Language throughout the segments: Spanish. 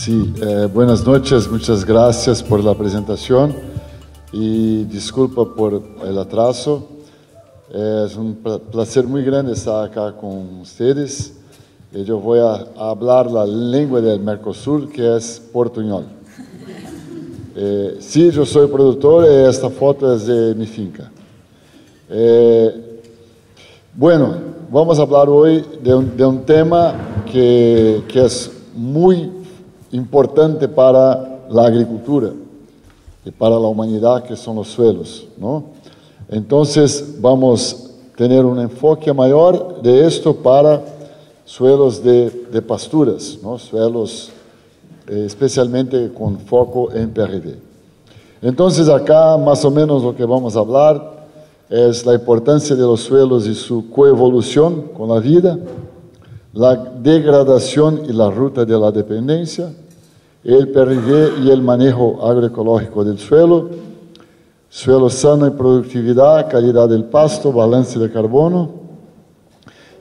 Sí, buenas noches, muchas gracias por la presentación y disculpa por el atraso. Es un placer muy grande estar acá con ustedes. Yo voy a hablar la lengua del Mercosur, que es portuñol. Sí, yo soy productor y esta foto es de mi finca. Bueno, vamos a hablar hoy de un tema que es muy importante para la agricultura y para la humanidad, que son los suelos, ¿no? Entonces vamos a tener un enfoque mayor de esto para suelos de pasturas, ¿no? Suelos especialmente con foco en PRD. Entonces acá más o menos lo que vamos a hablar es la importancia de los suelos y su coevolución con la vida, la degradación y la ruta de la dependencia, el PRD y el manejo agroecológico del suelo, suelo sano y productividad, calidad del pasto, balance de carbono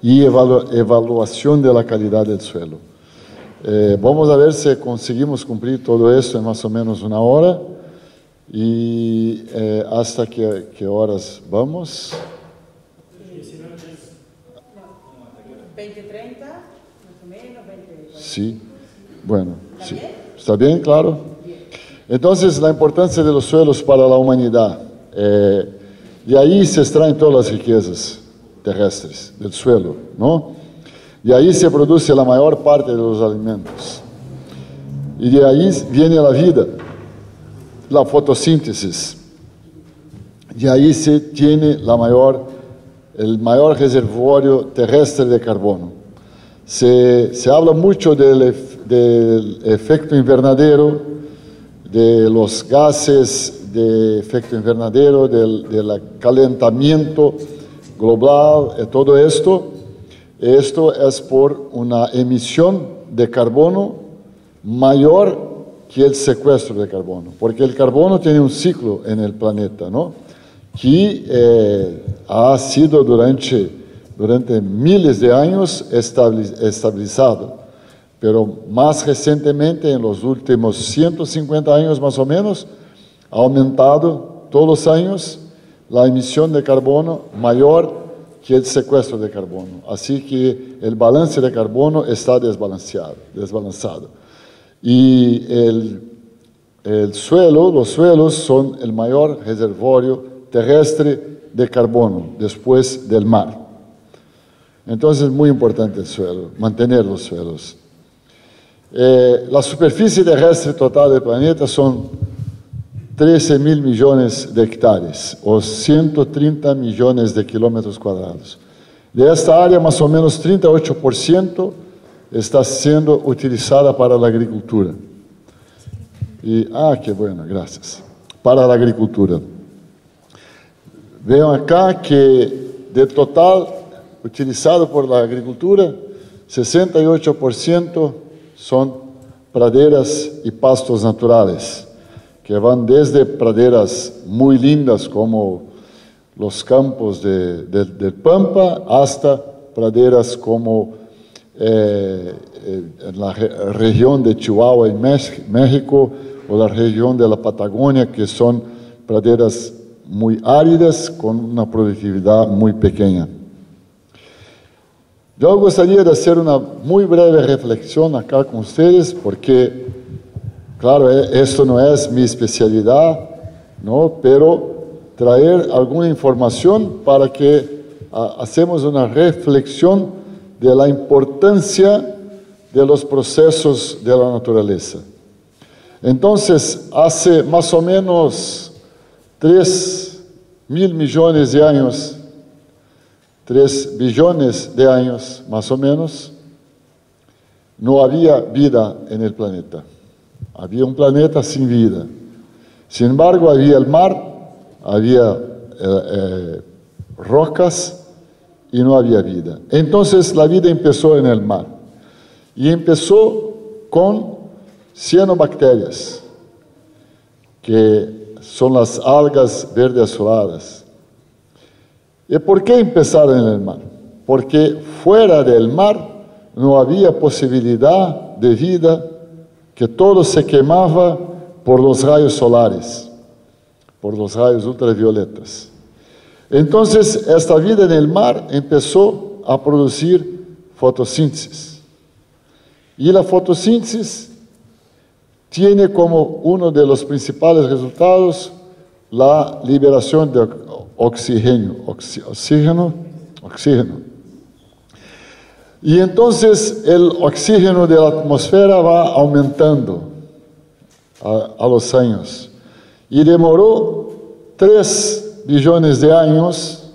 y evaluación de la calidad del suelo. Vamos a ver si conseguimos cumplir todo esto en más o menos una hora y hasta qué horas vamos. 20:30, más o menos, 20. Sí, bueno, sí. ¿Está bien? Claro. Entonces, la importancia de los suelos para la humanidad. De ahí se extraen todas las riquezas terrestres del suelo, ¿no? De ahí se produce la mayor parte de los alimentos. Y de ahí viene la vida, la fotosíntesis. De ahí se tiene el mayor reservorio terrestre de carbono. Se habla mucho del efecto invernadero, de los gases de efecto invernadero, del calentamiento global, todo esto. Esto es por una emisión de carbono mayor que el secuestro de carbono, porque el carbono tiene un ciclo en el planeta, ¿no? Que ha sido durante miles de años estabilizado, pero más recientemente, en los últimos 150 años más o menos, ha aumentado todos los años la emisión de carbono mayor que el secuestro de carbono. Así que el balance de carbono está desbalanceado. Y los suelos son el mayor reservorio terrestre de carbono después del mar. Entonces es muy importante el suelo, mantener los suelos. La superficie terrestre total del planeta son 13.000 millones de hectáreas o 130 millones de kilómetros cuadrados. De esta área, más o menos 38% está siendo utilizada para la agricultura. Qué bueno, gracias. Para la agricultura. Vean acá que de total utilizado por la agricultura, 68% son praderas y pastos naturales, que van desde praderas muy lindas como los campos del Pampa hasta praderas como en la región de Chihuahua y México o la región de la Patagonia, que son praderas muy áridas con una productividad muy pequeña. Yo gustaría de hacer una muy breve reflexión acá con ustedes, porque, claro, esto no es mi especialidad, ¿no? Pero traer alguna información para que hacemos una reflexión de la importancia de los procesos de la naturaleza. Entonces, hace más o menos 3.000 millones de años, 3 billones de años más o menos, no había vida en el planeta. Había un planeta sin vida. Sin embargo, había el mar, había rocas y no había vida. Entonces la vida empezó en el mar. Y empezó con cianobacterias, que son las algas verde azuladas. ¿Y por qué empezaron en el mar? Porque fuera del mar no había posibilidad de vida que todo se quemaba por los rayos solares, por los rayos ultravioletas. Entonces, esta vida en el mar empezó a producir fotosíntesis. Y la fotosíntesis tiene como uno de los principales resultados la liberación de oxígeno. Y entonces el oxígeno de la atmósfera va aumentando a los años. Y demoró 3 billones de años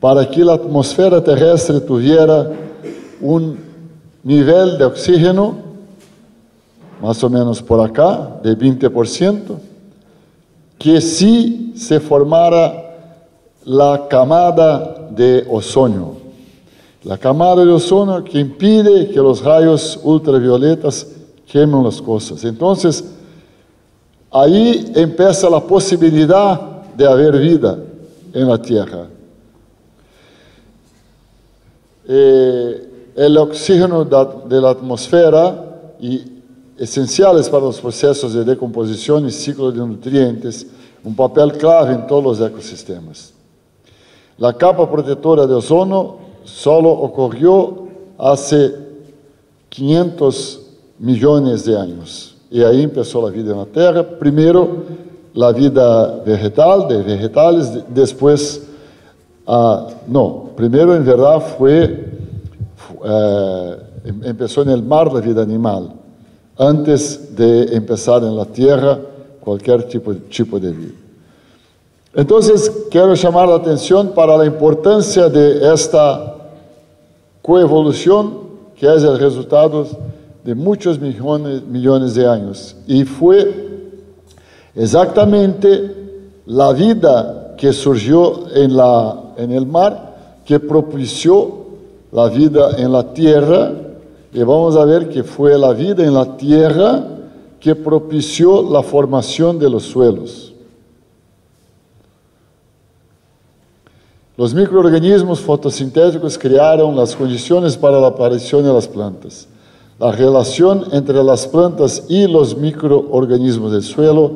para que la atmósfera terrestre tuviera un nivel de oxígeno, más o menos por acá, de 20%, que sí se formara la camada de ozono. La camada de ozono que impide que los rayos ultravioletas quemen las cosas. Entonces, ahí empieza la posibilidad de haber vida en la Tierra. El oxígeno de la atmósfera y esenciales para los procesos de decomposición y ciclo de nutrientes, un papel clave en todos los ecosistemas. La capa protectora de ozono solo ocurrió hace 500 millones de años. Y ahí empezó la vida en la Tierra. Primero la vida vegetal, de vegetales, después, primero en verdad empezó en el mar la vida animal, antes de empezar en la Tierra cualquier tipo de vida. Entonces, quiero llamar la atención para la importancia de esta coevolución, que es el resultado de muchos millones de años. Y fue exactamente la vida que surgió en el mar que propició la vida en la tierra. Y vamos a ver que fue la vida en la tierra que propició la formación de los suelos. Los microorganismos fotosintéticos crearon las condiciones para la aparición de las plantas. La relación entre las plantas y los microorganismos del suelo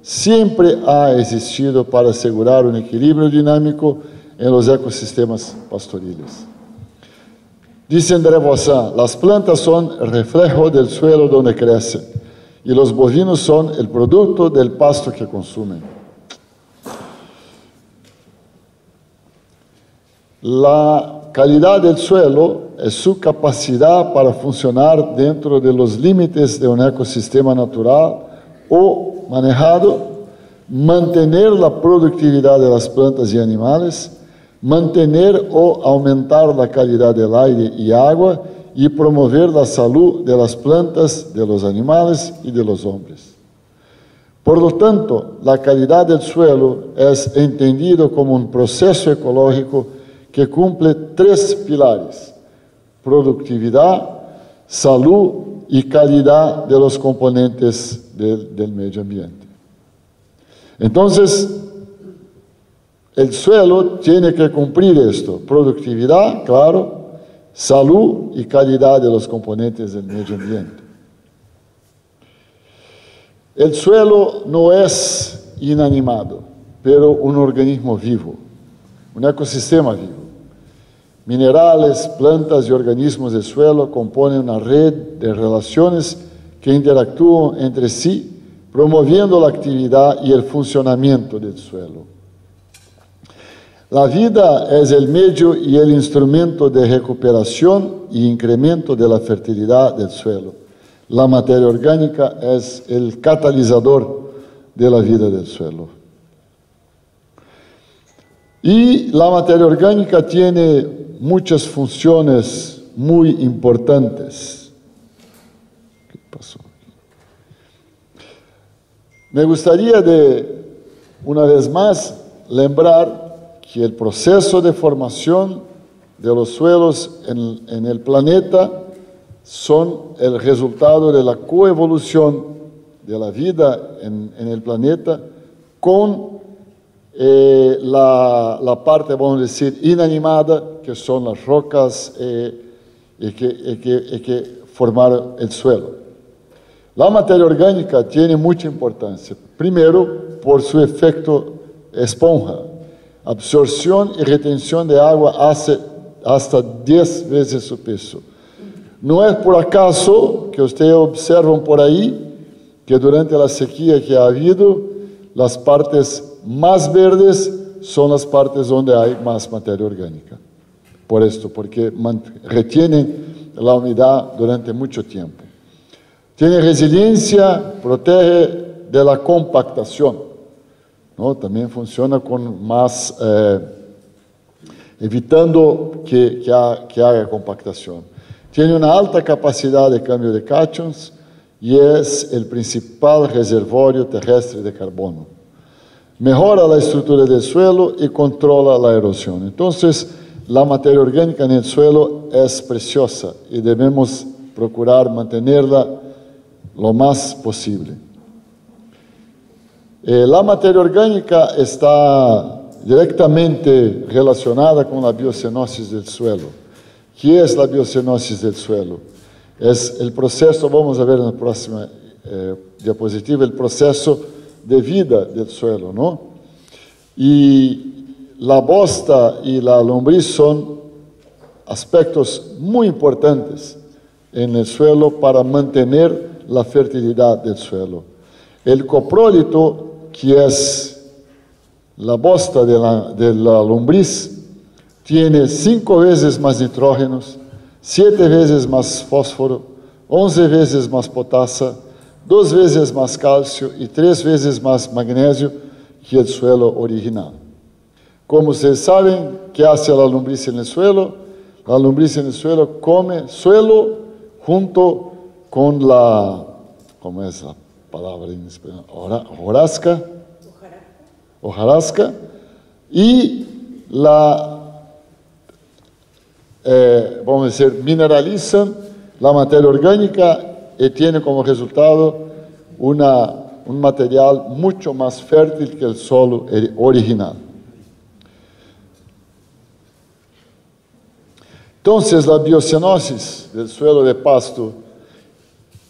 siempre ha existido para asegurar un equilibrio dinámico en los ecosistemas pastoriles. Dice André Voisin, las plantas son el reflejo del suelo donde crecen y los bovinos son el producto del pasto que consumen. La calidad del suelo es su capacidad para funcionar dentro de los límites de un ecosistema natural o manejado, mantener la productividad de las plantas y animales, mantener o aumentar la calidad del aire y agua y promover la salud de las plantas, de los animales y de los hombres. Por lo tanto, la calidad del suelo es entendido como un proceso ecológico que cumple 3 pilares: productividad, salud y calidad de los componentes del medio ambiente. Entonces, el suelo tiene que cumplir esto: productividad, claro, salud y calidad de los componentes del medio ambiente. El suelo no es inanimado, pero un organismo vivo, un ecosistema vivo. Minerales, plantas y organismos del suelo componen una red de relaciones que interactúan entre sí, promoviendo la actividad y el funcionamiento del suelo. La vida es el medio y el instrumento de recuperación y incremento de la fertilidad del suelo. La materia orgánica es el catalizador de la vida del suelo. Y la materia orgánica tiene muchas funciones muy importantes. ¿Qué pasó? Me gustaría una vez más, lembrar que el proceso de formación de los suelos en el planeta son el resultado de la coevolución de la vida en el planeta con la parte, vamos a decir, inanimada, que son las rocas que formaron el suelo. La materia orgánica tiene mucha importancia. Primero, por su efecto esponja. Absorción y retención de agua hace hasta 10 veces su peso. No es por acaso que ustedes observan por ahí que durante la sequía que ha habido, las partes más verdes son las partes donde hay más materia orgánica. Por esto, porque retienen la humedad durante mucho tiempo. Tiene resiliencia, protege de la compactación, ¿no? También funciona con más, evitando que haga compactación. Tiene una alta capacidad de cambio de cations y es el principal reservorio terrestre de carbono. Mejora la estructura del suelo y controla la erosión. Entonces, la materia orgánica en el suelo es preciosa y debemos procurar mantenerla lo más posible. La materia orgánica está directamente relacionada con la biocenosis del suelo. ¿Qué es la biocenosis del suelo? Es el proceso, vamos a ver en la próxima diapositiva, el proceso de vida del suelo, ¿no? Y la bosta y la lombriz son aspectos muy importantes en el suelo para mantener la fertilidad del suelo. El coprólito, que es la bosta de la lombriz, tiene 5 veces más nitrógenos, 7 veces más fósforo, 11 veces más potasa, 2 veces más calcio y 3 veces más magnesio que el suelo original. Como ustedes saben, ¿qué hace la lombriz en el suelo? La lombriz en el suelo come suelo junto con la, ¿cómo es la palabra en español? Hojarasca. Y la, vamos a decir, mineralizan la materia orgánica y tiene como resultado un material mucho más fértil que el suelo original. Entonces, la biocenosis del suelo de pasto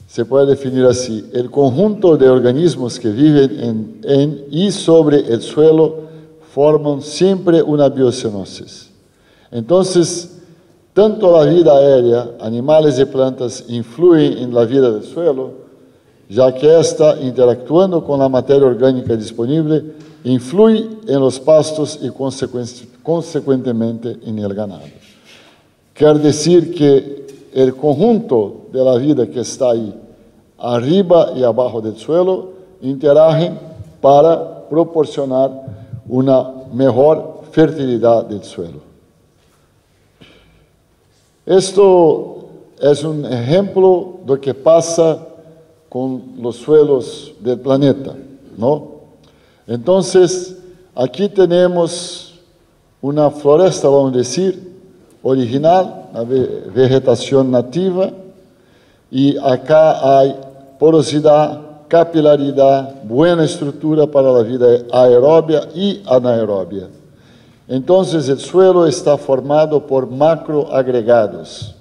se puede definir así: el conjunto de organismos que viven en y sobre el suelo forman siempre una biocenosis. Entonces, tanto la vida aérea, animales y plantas influyen en la vida del suelo, ya que ésta, interactuando con la materia orgánica disponible, influye en los pastos y consecuentemente en el ganado. Quiere decir que el conjunto de la vida que está ahí, arriba y abajo del suelo, interagen para proporcionar una mejor fertilidad del suelo. Esto es un ejemplo de lo que pasa con los suelos del planeta, ¿no? Entonces, aquí tenemos una floresta, vamos a decir, original, la vegetación nativa, y acá hay porosidad, capilaridad, buena estructura para la vida aerobia y anaerobia. Entonces, el suelo está formado por macroagregados.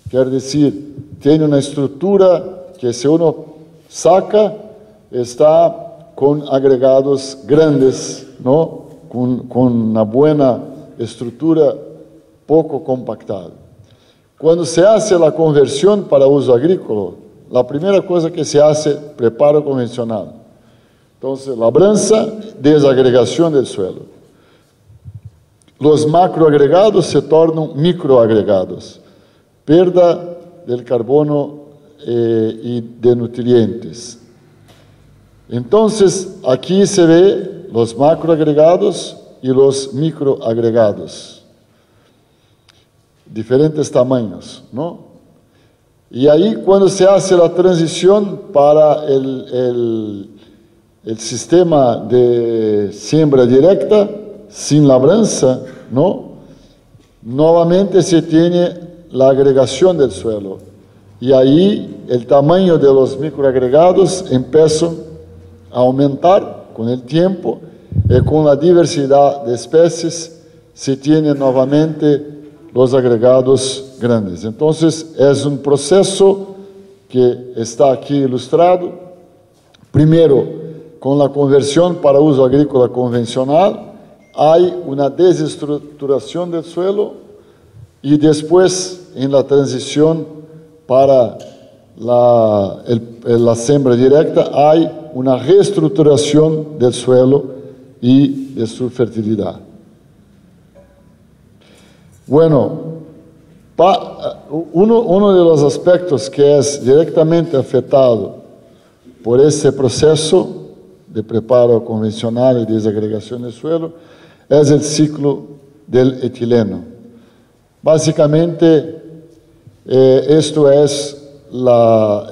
Quiere decir, tiene una estructura que si uno saca, está con agregados grandes, ¿no? Con una buena estructura poco compactada. Cuando se hace la conversión para uso agrícola, la primera cosa que se hace, preparo convencional. Entonces, labranza, desagregación del suelo. Los macroagregados se tornan microagregados. Perda del carbono y de nutrientes. Entonces, aquí se ve los macroagregados y los microagregados. Diferentes tamaños, ¿no? Y ahí cuando se hace la transición para el sistema de siembra directa, sin labranza, ¿no? Nuevamente se tiene la agregación del suelo. Y ahí el tamaño de los microagregados empieza a aumentar con el tiempo y con la diversidad de especies se tiene nuevamente los agregados grandes. Entonces, es un proceso que está aquí ilustrado. Primero, con la conversión para uso agrícola convencional, hay una desestructuración del suelo y después, en la transición para la siembra directa, hay una reestructuración del suelo y de su fertilidad. Bueno, uno de los aspectos que es directamente afectado por ese proceso de preparo convencional y desagregación del suelo es el ciclo del etileno. Básicamente, esto es las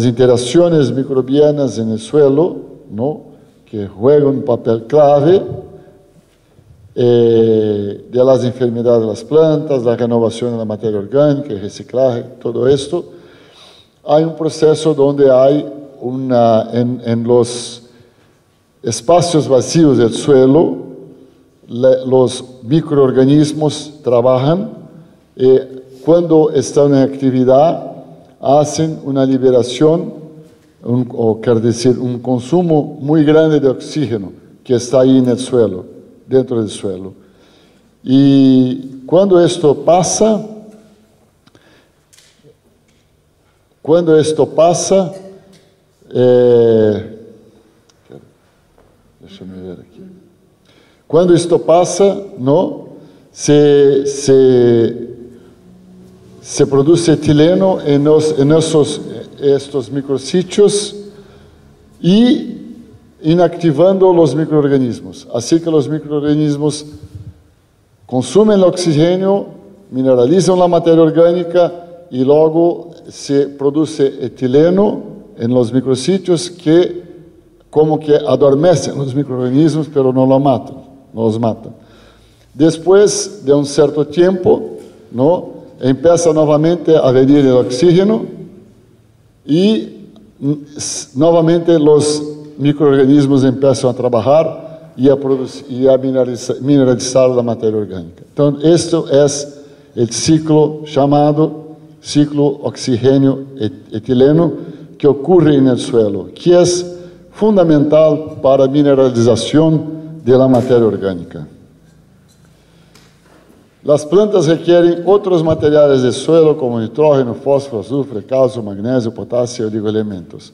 interacciones microbianas en el suelo, ¿no?, que juegan un papel clave de las enfermedades de las plantas, la renovación de la materia orgánica, el reciclaje, todo esto. Hay un proceso donde hay en los espacios vacíos del suelo, los microorganismos trabajan y cuando están en actividad hacen una liberación, o quiero decir, un consumo muy grande de oxígeno que está ahí en el suelo, dentro del suelo. Y cuando esto pasa, déjame ver aquí. Cuando esto pasa, ¿no?, se produce etileno en estos micrositios y inactivando los microorganismos. Así que los microorganismos consumen el oxígeno, mineralizan la materia orgánica y luego se produce etileno en los micrositios que como que adormecen los microorganismos, pero no los matan. Después de un cierto tiempo, ¿no?, empieza nuevamente a venir el oxígeno y nuevamente los microorganismos empiezan a trabajar y a producir y a mineralizar la materia orgánica. Entonces, esto es el ciclo llamado ciclo oxígeno-etileno que ocurre en el suelo, que es fundamental para la mineralización de la materia orgánica. Las plantas requieren otros materiales del suelo como nitrógeno, fósforo, azufre, calcio, magnesio, potasio y oligoelementos.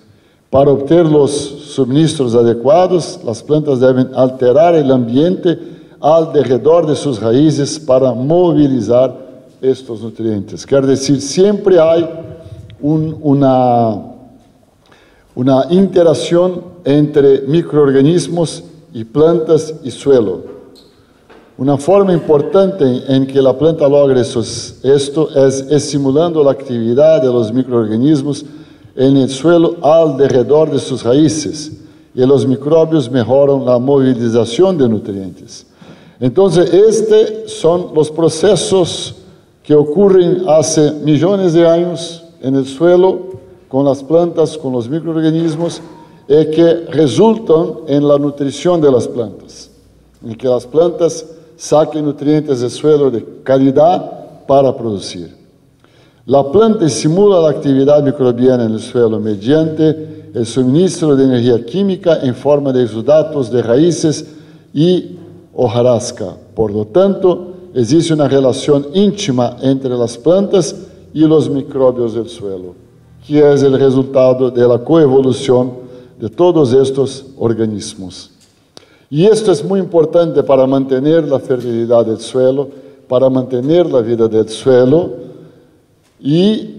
Para obtener los suministros adecuados, las plantas deben alterar el ambiente alrededor de sus raíces para movilizar estos nutrientes. Quiere decir, siempre hay una interacción entre microorganismos y plantas y suelo. Una forma importante en que la planta logre esto es estimulando la actividad de los microorganismos en el suelo alrededor de sus raíces, y los microbios mejoran la movilización de nutrientes. Entonces, estos son los procesos que ocurren hace millones de años en el suelo, con las plantas, con los microorganismos, y que resultan en la nutrición de las plantas, en que las plantas saquen nutrientes del suelo de calidad para producir. La planta estimula la actividad microbiana en el suelo mediante el suministro de energía química en forma de exudatos de raíces y hojarasca. Por lo tanto, existe una relación íntima entre las plantas y los microbios del suelo, que es el resultado de la coevolución de todos estos organismos. Y esto es muy importante para mantener la fertilidad del suelo, para mantener la vida del suelo, y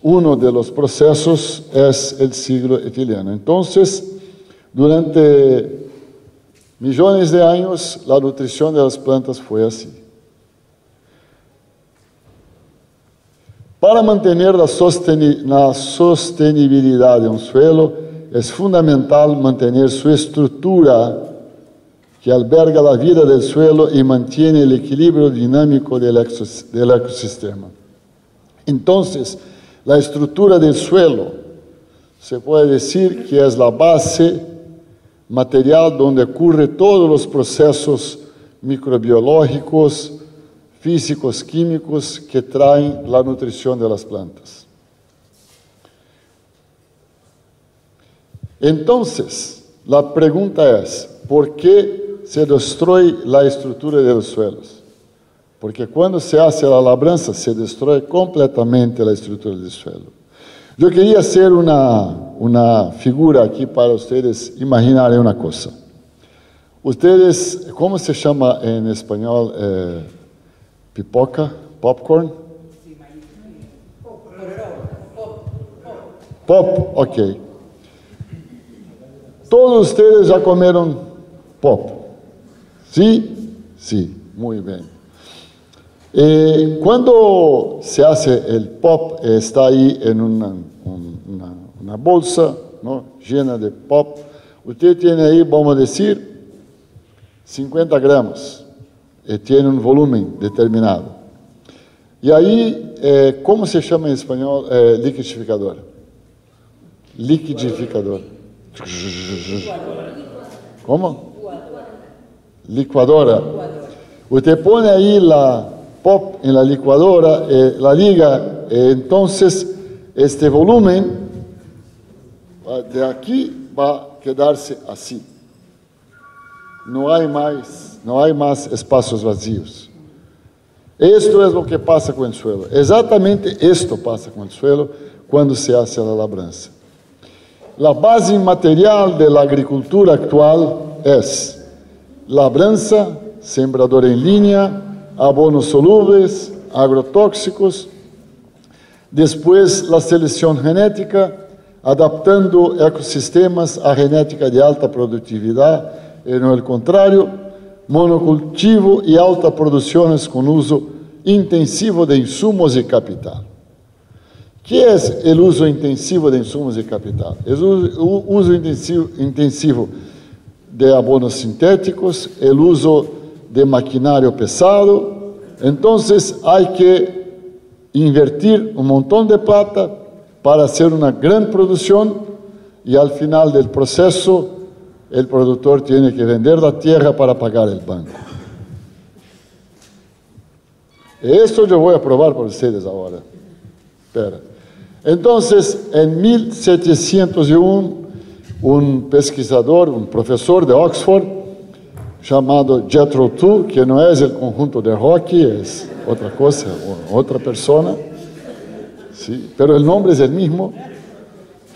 uno de los procesos es el ciclo etileno. Entonces, durante millones de años, la nutrición de las plantas fue así. Para mantener la sostenibilidad de un suelo, es fundamental mantener su estructura que alberga la vida del suelo y mantiene el equilibrio dinámico del ecosistema. Entonces, la estructura del suelo se puede decir que es la base material donde ocurren todos los procesos microbiológicos, físicos, químicos que traen la nutrición de las plantas. Entonces, la pregunta es, ¿por qué se destruye la estructura de los suelos? Porque cuando se hace la labranza, se destruye completamente la estructura del suelo. Yo quería hacer una figura aquí para ustedes imaginar una cosa. Ustedes, ¿cómo se llama en español? Pipoca, popcorn. Pop, ok. Todos ustedes ya comieron pop. ¿Sí? Sí, muy bien. Cuando se hace el pop, está ahí en una bolsa, ¿no?, llena de pop. Usted tiene ahí, vamos a decir, 50 gramos. Tiene un volumen determinado. Y ahí, ¿cómo se llama en español? Liquidificador. Liquidificador. ¿Cómo? Licuadora. Usted pone ahí la pop en la licuadora, la liga, entonces este volumen de aquí va a quedarse así. No hay más espacios vacíos. Esto es lo que pasa con el suelo. Exactamente esto pasa con el suelo cuando se hace la labranza. La base material de la agricultura actual es labranza, sembrador en línea, abonos solubles, agrotóxicos, después la selección genética, adaptando ecosistemas a genética de alta productividad, en el contrario, monocultivo y altas producciones con uso intensivo de insumos y capital. ¿Qué es el uso intensivo de insumos y capital? Es el uso intensivo de abonos sintéticos, el uso de maquinario pesado. Entonces hay que invertir un montón de plata para hacer una gran producción y al final del proceso el productor tiene que vender la tierra para pagar el banco. Esto yo voy a probar por ustedes ahora. Espera. Entonces, en 1701, un pesquisador, un profesor de Oxford, llamado Jethro Tull, que no es el conjunto de Rocky, es otra cosa, otra persona, ¿sí? Pero el nombre es el mismo.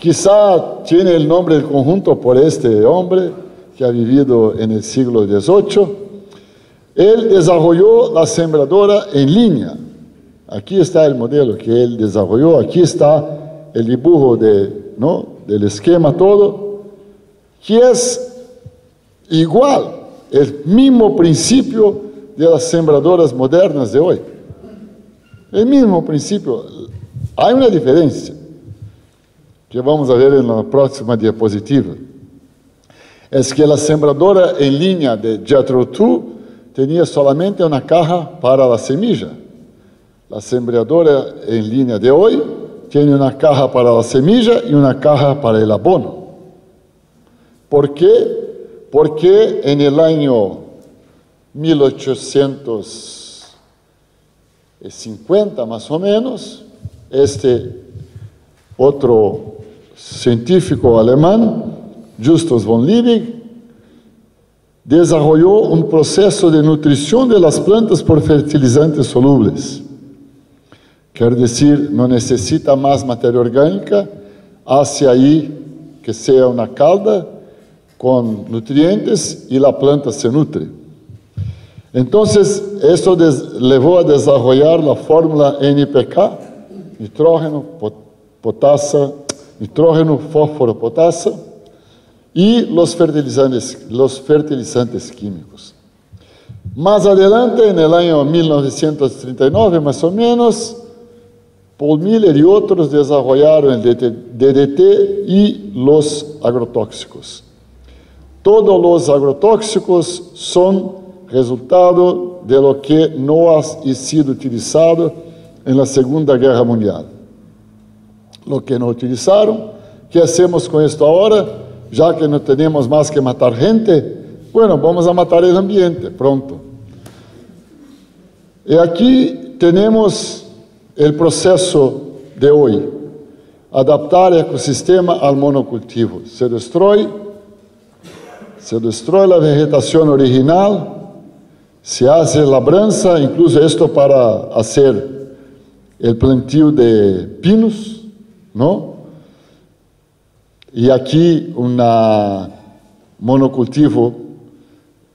Quizá tiene el nombre del conjunto por este hombre que ha vivido en el siglo XVIII. Él desarrolló la sembradora en línea. Aquí está el modelo que él desarrolló, aquí está el dibujo del esquema todo, que es igual, el mismo principio de las sembradoras modernas de hoy. El mismo principio. Hay una diferencia que vamos a ver en la próxima diapositiva. Es que la sembradora en línea de Jethro Tull tenía solamente una caja para la semilla. La sembradora en línea de hoy tiene una caja para la semilla y una caja para el abono. ¿Por qué? Porque en el año 1850 más o menos, este otro científico alemán, Justus von Liebig, desarrolló un proceso de nutrición de las plantas por fertilizantes solubles. Quer decir, no necesita más materia orgánica, hace ahí que sea una calda con nutrientes y la planta se nutre. Entonces, esto llevó a desarrollar la fórmula NPK, nitrógeno, potasa, nitrógeno, fósforo, potasa, y los fertilizantes químicos. Más adelante, en el año 1939 más o menos, Paul Miller y otros desarrollaron el DDT y los agrotóxicos. Todos los agrotóxicos son resultado de lo que no ha sido utilizado en la Segunda Guerra Mundial. Lo que no utilizaron, ¿qué hacemos con esto ahora? Ya que no tenemos más que matar gente, bueno, vamos a matar el ambiente, pronto. Y aquí tenemos el proceso de hoy. Adaptar el ecosistema al monocultivo. Se destruye la vegetación original, se hace labranza, incluso esto para hacer el plantío de pinos, ¿no? Y aquí un monocultivo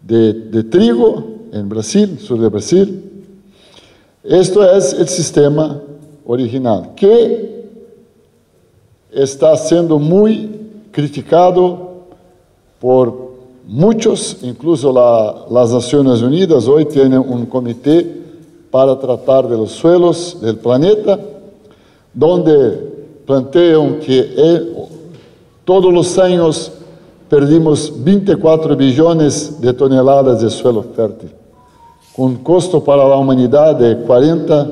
de trigo en Brasil, sur de Brasil. Esto es el sistema original, que está siendo muy criticado por muchos, incluso las Naciones Unidas hoy tienen un comité para tratar de los suelos del planeta, donde plantean que todos los años perdimos 24 billones de toneladas de suelo fértil, con un costo para la humanidad de 40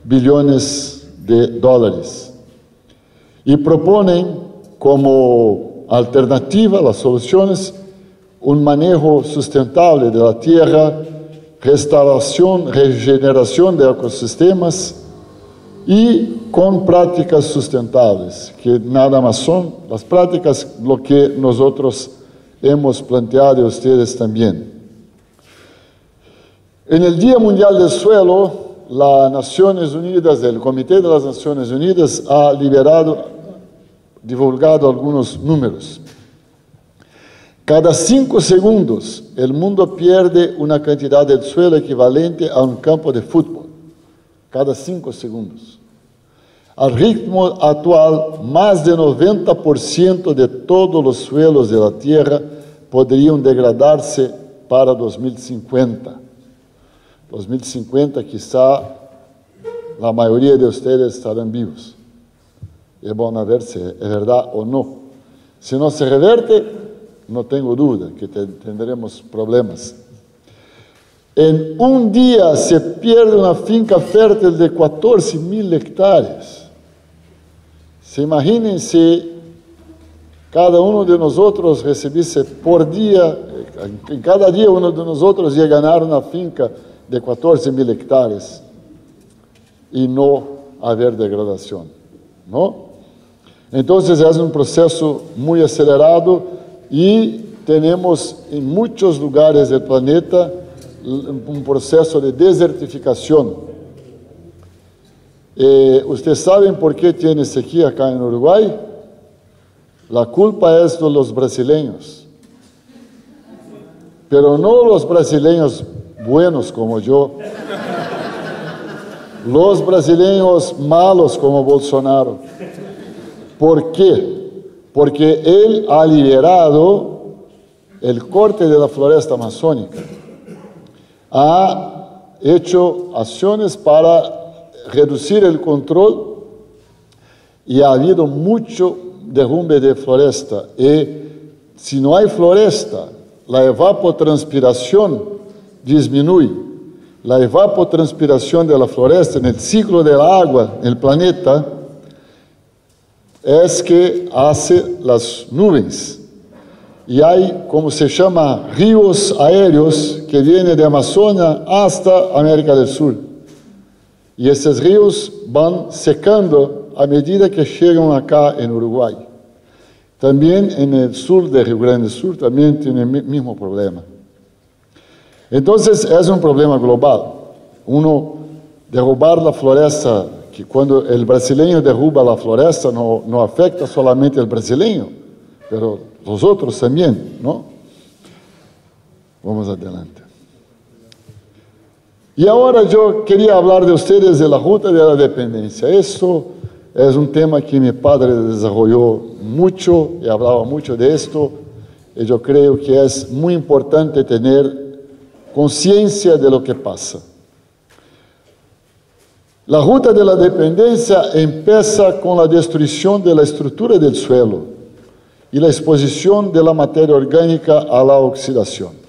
billones de dólares. Y proponen como alternativa, las soluciones, un manejo sustentable de la tierra, restauración, regeneración de ecosistemas y con prácticas sustentables, que nada más son las prácticas, lo que nosotros hemos planteado a ustedes también. En el Día Mundial del Suelo, las Naciones Unidas, el Comité de las Naciones Unidas ha divulgado algunos números. Cada 5 segundos, el mundo pierde una cantidad de suelo equivalente a un campo de fútbol. Cada 5 segundos. Al ritmo actual, más del 90% de todos los suelos de la Tierra podrían degradarse para 2050. 2050 quizá la mayoría de ustedes estarán vivos. Y van a ver si es verdad o no. Si no se reverte, no tengo duda que tendremos problemas. En un día se pierde una finca fértil de 14.000 hectáreas. Se imaginen si cada uno de nosotros recibiese por día, en cada día uno de nosotros iba a ganar una finca de 14.000 hectáreas y no haber degradación, ¿no? Entonces es un proceso muy acelerado y tenemos en muchos lugares del planeta un proceso de desertificación. ¿Ustedes saben por qué tiene sequía acá en Uruguay? La culpa es de los brasileños. Pero no los brasileños buenos como yo. Los brasileños malos como Bolsonaro. ¿Por qué? Porque él ha liberado el corte de la floresta amazónica. Ha hecho acciones para reducir el control y ha habido mucho derrumbe de floresta. Y si no hay floresta, la evapotranspiración disminuye. La evapotranspiración de la floresta en el ciclo del agua en el planeta es que hace las nubes. Y hay, como se llama, ríos aéreos que vienen de Amazonia hasta América del Sur. Y esos ríos van secando a medida que llegan acá en Uruguay. También en el sur de Rio Grande do Sul también tiene el mismo problema. Entonces es un problema global. Uno derrubar la floresta, que cuando el brasileño derruba la floresta no afecta solamente al brasileño, pero los otros también, ¿no? Vamos adelante. Y ahora yo quería hablar de ustedes de la ruta de la dependencia. Esto es un tema que mi padre desarrolló mucho y hablaba mucho de esto. Y yo creo que es muy importante tener conciencia de lo que pasa. La ruta de la dependencia empieza con la destrucción de la estructura del suelo y la exposición de la materia orgánica a la oxidación.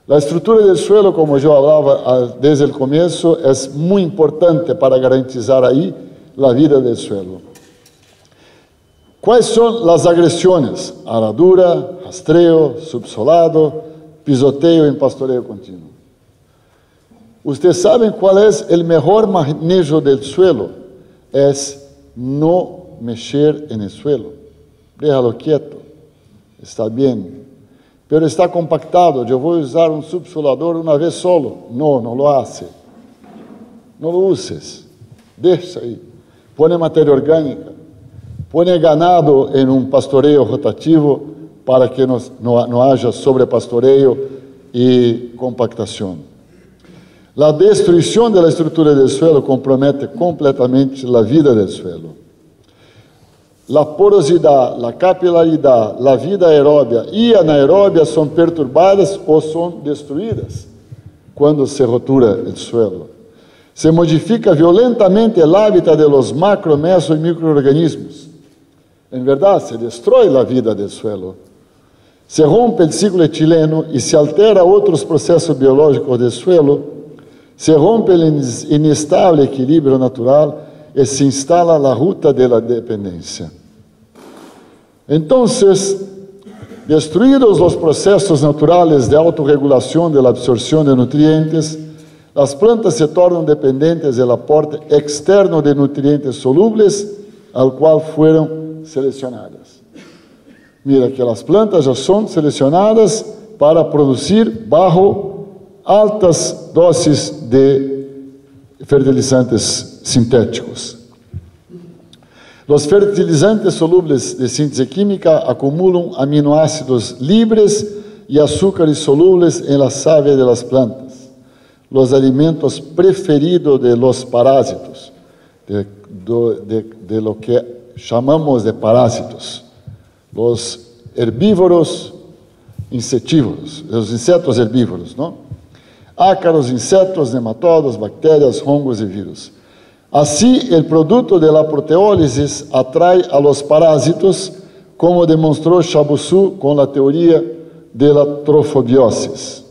La estructura del suelo, como yo hablaba desde el comienzo, es muy importante para garantizar ahí la vida del suelo. ¿Cuáles son las agresiones? Aradura, rastreo, subsolado, pisoteo en pastoreo continuo. ¿Ustedes saben cuál es el mejor manejo del suelo? Es no mexer en el suelo. Déjalo quieto. Está bien. Pero está compactado. Yo voy a usar un subsolador una vez solo. No, no lo hace. No lo uses. Deja ahí. Pone materia orgánica. Pone ganado en un pastoreo rotativo para que no haya sobrepastoreo y compactación. La destrucción de la estructura del suelo compromete completamente la vida del suelo. La porosidad, la capilaridad, la vida aeróbia y anaeróbia son perturbadas o son destruidas cuando se rotura el suelo. Se modifica violentamente el hábitat de los macro, meso y microorganismos. En verdad, se destruye la vida del suelo. Se rompe el ciclo etileno y se altera otros procesos biológicos del suelo. Se rompe el inestable equilibrio natural y se instala la ruta de la dependencia. Entonces, destruidos los procesos naturales de autorregulación de la absorción de nutrientes, las plantas se tornan dependientes del aporte externo de nutrientes solubles al cual fueron seleccionadas. Mira que las plantas ya son seleccionadas para producir bajo altas dosis de fertilizantes sintéticos. Los fertilizantes solubles de síntesis química acumulan aminoácidos libres y azúcares solubles en la savia de las plantas, los alimentos preferidos de los parásitos, de lo que chamamos de parásitos, los herbívoros insectívoros, los insectos herbívoros, ¿no? Ácaros, insectos, nematodos, bacterias, hongos y virus. Así, el producto de la proteólisis atrae a los parásitos, como demostró Chabouzou con la teoría de la trofobiosis.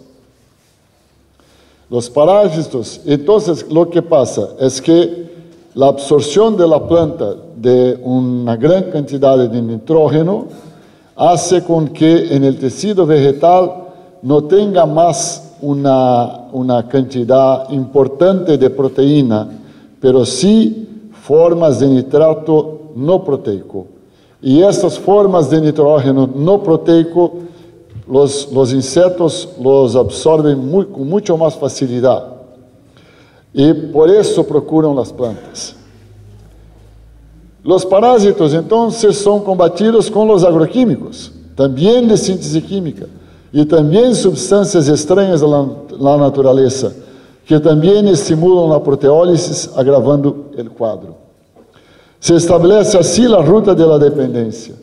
Los parásitos, entonces lo que pasa es que la absorción de la planta de una gran cantidad de nitrógeno hace con que en el tejido vegetal no tenga más una cantidad importante de proteína, pero sí formas de nitrato no proteico. Y estas formas de nitrógeno no proteico, los insectos los absorben con mucho más facilidad. Y por eso procuran las plantas. Los parásitos, entonces, son combatidos con los agroquímicos, también de síntesis química, y también sustancias extrañas de la naturaleza, que también estimulan la proteólisis, agravando el cuadro. Se establece así la ruta de la dependencia: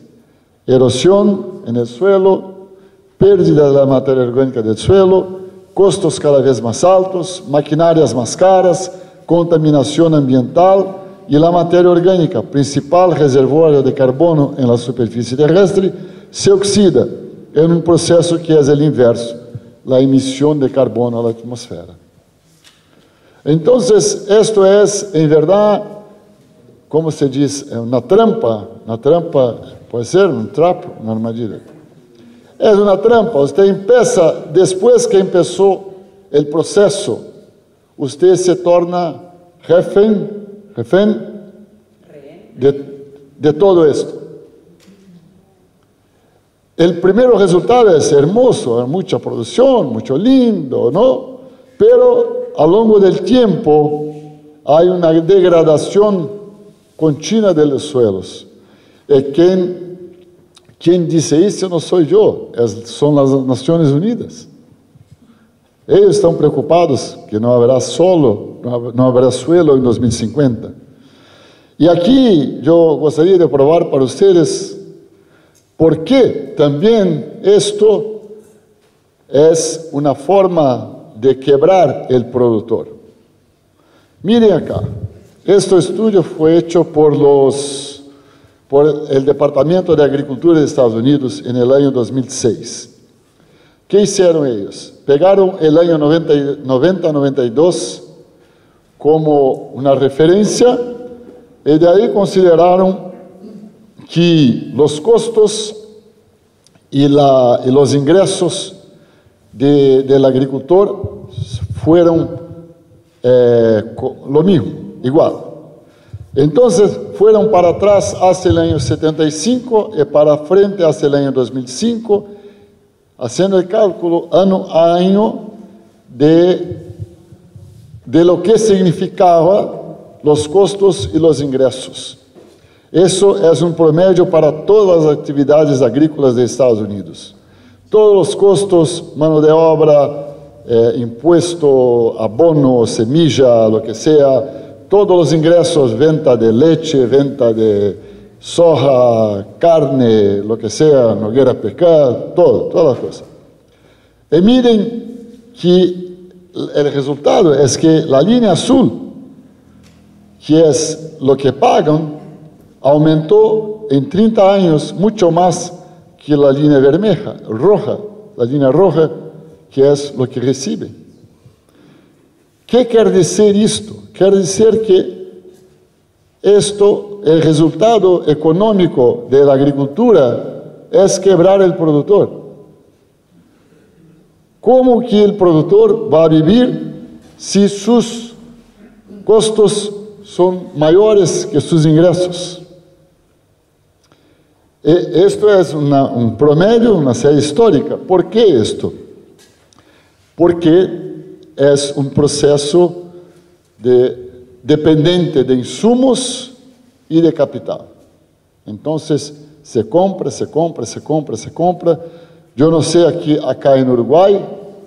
erosión en el suelo, pérdida de la materia orgánica del suelo, costos cada vez más altos, maquinarias más caras, contaminación ambiental y la materia orgánica, principal reservorio de carbono en la superficie terrestre, se oxida en un proceso que es el inverso, la emisión de carbono a la atmósfera. Entonces, esto es, en verdad, como se dice, una trampa, puede ser un trapo, una armadilha. Es una trampa. Usted empieza, después que empezó el proceso, usted se torna refén de todo esto. El primer resultado es hermoso, mucha producción, mucho lindo, ¿no? Pero a lo largo del tiempo hay una degradación continua de los suelos. Quien dice eso no soy yo, son las Naciones Unidas. Ellos están preocupados que no habrá suelo en 2050. Y aquí yo gustaría de probar para ustedes por qué también esto es una forma de quebrar el productor. Miren acá, este estudio fue hecho por el Departamento de Agricultura de Estados Unidos en el año 2006. ¿Qué hicieron ellos? Pegaron el año 90-92 como una referencia y de ahí consideraron que los costos y los ingresos del agricultor fueron lo mismo, igual. Entonces, fueron para atrás hasta el año 75 y para frente hasta el año 2005, haciendo el cálculo año a año de lo que significaba los costos y los ingresos. Eso es un promedio para todas las actividades agrícolas de Estados Unidos. Todos los costos, mano de obra, impuesto, abono, semilla, lo que sea, todos los ingresos, venta de leche, venta de soja, carne, lo que sea, Nogueira Pescar, todas las cosas. Y miren que el resultado es que la línea azul, que es lo que pagan, aumentó en 30 años mucho más que la línea roja, la línea roja, que es lo que reciben. ¿Qué quiere decir esto? Quiere decir que el resultado económico de la agricultura es quebrar el productor. ¿Cómo que el productor va a vivir si sus costos son mayores que sus ingresos? Esto es un promedio, una serie histórica. ¿Por qué esto? Porque es un proceso dependiente de insumos y de capital. Entonces, se compra. Yo no sé acá en Uruguay,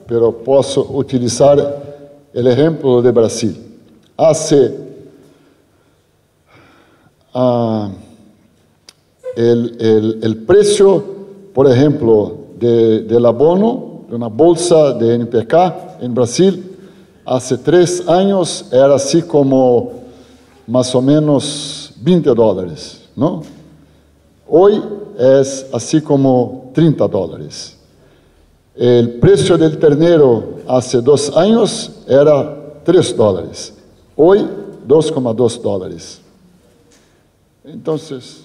pero puedo utilizar el ejemplo de Brasil. El precio, por ejemplo, del abono, de una bolsa de NPK en Brasil, hace 3 años era así como más o menos $20, ¿no? Hoy es así como $30. El precio del ternero hace 2 años era $3. Hoy, $2,2. Entonces,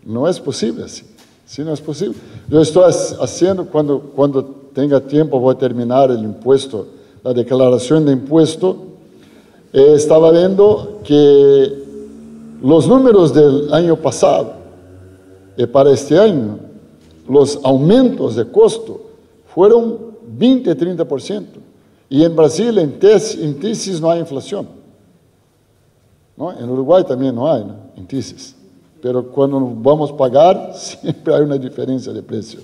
no es posible así. Sí, no es posible. Yo estoy haciendo, cuando tenga tiempo, voy a terminar el impuesto, la declaración de impuesto. Estaba viendo que los números del año pasado y para este año, los aumentos de costo fueron 20-30%. Y en Brasil, en tesis, no hay inflación, ¿no? En Uruguay también no hay, ¿no? En tesis. Pero cuando vamos a pagar, siempre hay una diferencia de precio.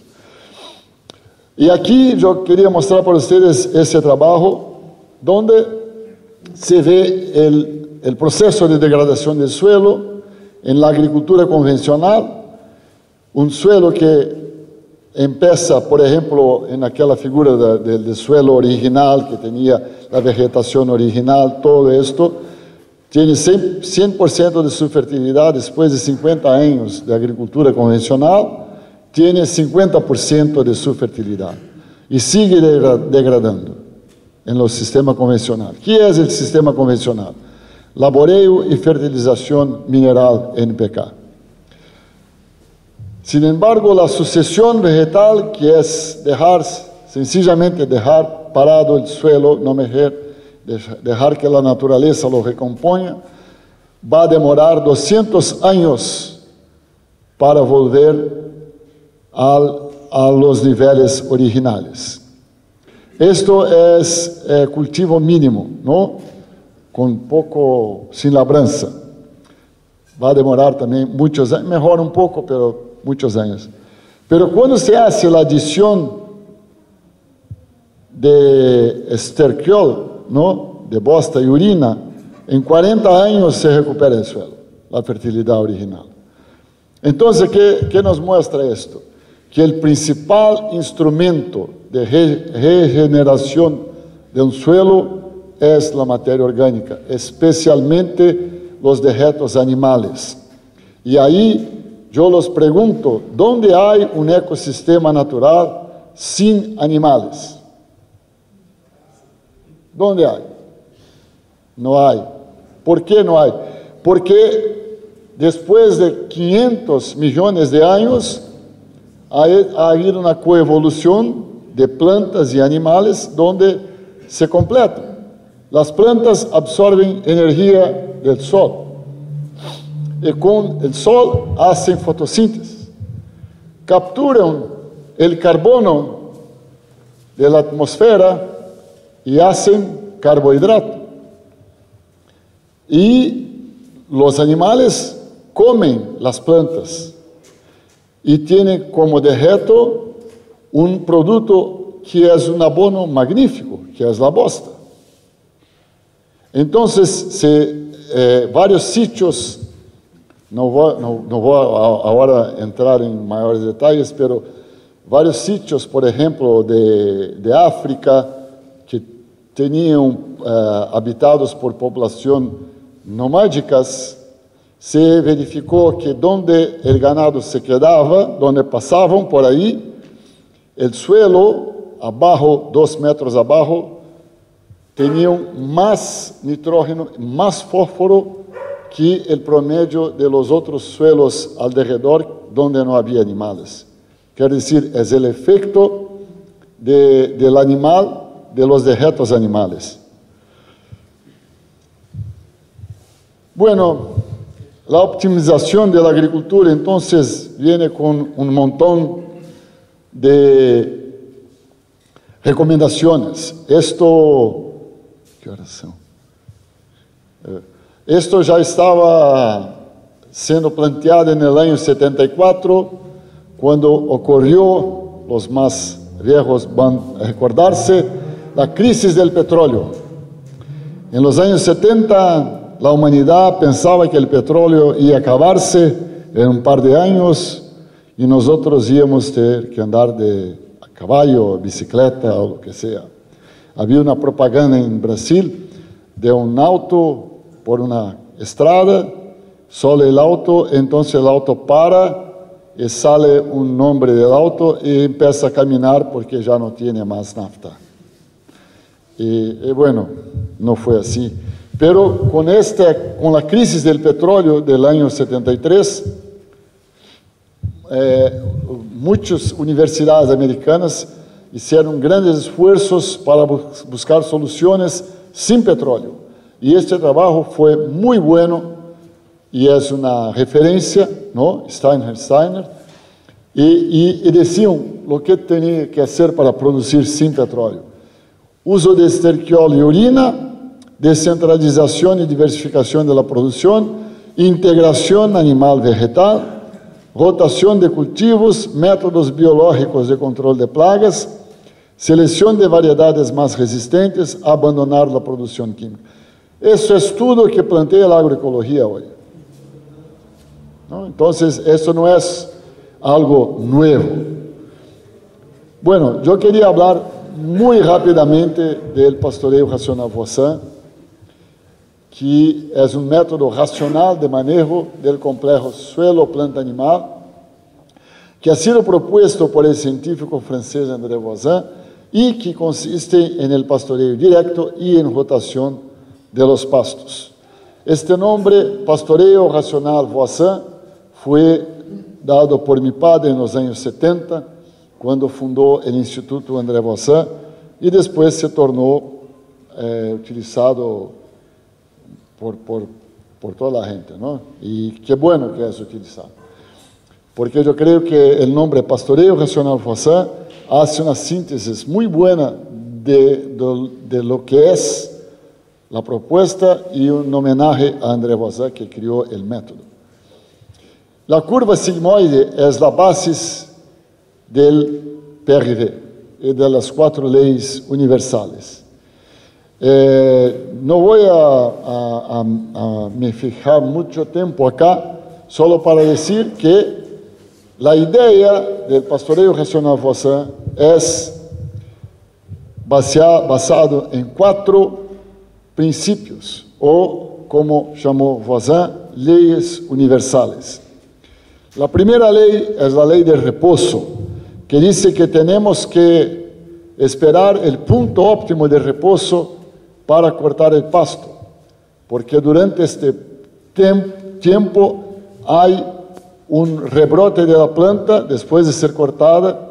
Y aquí yo quería mostrar para ustedes ese trabajo donde se ve el proceso de degradación del suelo en la agricultura convencional. Un suelo que empieza, por ejemplo, en aquella figura del suelo original que tenía la vegetación original, todo esto, tiene 100% de su fertilidad después de 50 años de agricultura convencional, tiene 50% de su fertilidad y sigue degradando en los sistemas convencionales. ¿Qué es el sistema convencional? Laboreo y fertilización mineral NPK. Sin embargo, la sucesión vegetal, que es sencillamente dejar parado el suelo, no dejar que la naturaleza lo recomponga, va a demorar 200 años para volver a los niveles originales. Esto es cultivo mínimo, ¿no? Sin labranza. Va a demorar también muchos años, mejor un poco, pero muchos años. Pero cuando se hace la adición de esterquiol, ¿no? De bosta y orina, en 40 años se recupera el suelo, la fertilidad original. Entonces, ¿qué nos muestra esto? Que el principal instrumento de regeneración de un suelo es la materia orgánica, especialmente los dejetos animales. Y ahí yo los pregunto, ¿dónde hay un ecosistema natural sin animales? ¿Dónde hay? No hay. ¿Por qué no hay? Porque después de 500 millones de años ha habido una coevolución de plantas y animales donde se completa. Las plantas absorben energía del sol y con el sol hacen fotosíntesis. Capturan el carbono de la atmósfera y hacen carbohidrato. Y los animales comen las plantas y tienen como dejeto un producto que es un abono magnífico, que es la bosta. Entonces, varios sitios, no voy ahora a entrar en mayores detalles, pero varios sitios, por ejemplo, de África, que tenían habitados por población nomádicas, se verificó que donde el ganado se quedaba, donde pasaban por ahí, el suelo abajo, 2 metros abajo, tenían más nitrógeno, más fósforo que el promedio de los otros suelos alrededor donde no había animales. Quiere decir, es el efecto del animal, de los dejetos animales. Bueno, la optimización de la agricultura entonces viene con un montón de recomendaciones. ¿Qué horas son? Esto ya estaba siendo planteado en el año 74, cuando ocurrió, los más viejos van a recordarse, la crisis del petróleo. En los años 70, la humanidad pensaba que el petróleo iba a acabarse en un par de años y nosotros íbamos a tener que andar a caballo, bicicleta o lo que sea. Había una propaganda en Brasil de un auto por una estrada, sale el auto, entonces el auto para y sale un hombre del auto y empieza a caminar porque ya no tiene más nafta. Y bueno, no fue así. Pero con la crisis del petróleo del año 73, muchas universidades americanas hicieron grandes esfuerzos para buscar soluciones sin petróleo. Y este trabajo fue muy bueno y es una referencia, ¿no? Steiner. Y decían lo que tenía que hacer para producir sin petróleo. Uso de esterquiol y orina, descentralización y diversificación de la producción, integración animal-vegetal, rotación de cultivos, métodos biológicos de control de plagas, selección de variedades más resistentes, abandonar la producción química. Eso es todo lo que plantea la agroecología hoy, ¿no? Entonces, eso no es algo nuevo. Bueno, yo quería hablar muy rápidamente del pastoreo racional Voisin, que es un método racional de manejo del complejo suelo-planta-animal, que ha sido propuesto por el científico francés André Voisin y que consiste en el pastoreo directo y en rotación de los pastos. Este nombre, pastoreo racional Voisin, fue dado por mi padre en los años 70, cuando fundó el Instituto André Voisin, y después se tornó utilizado por toda la gente, ¿no? Y qué bueno que es utilizado. Porque yo creo que el nombre pastoreo racional Voisin hace una síntesis muy buena de lo que es la propuesta y un homenaje a André Voisin, que creó el método. La curva sigmoide es la base del PRD y de las 4 leyes universales. No voy a me fijar mucho tiempo acá, solo para decir que la idea del pastoreo racional Voisin es basado en 4 principios, o como llamó Voisin, leyes universales. La primera ley es la ley del reposo, que dice que tenemos que esperar el punto óptimo de reposo para cortar el pasto, porque durante este tiempo hay un rebrote de la planta después de ser cortada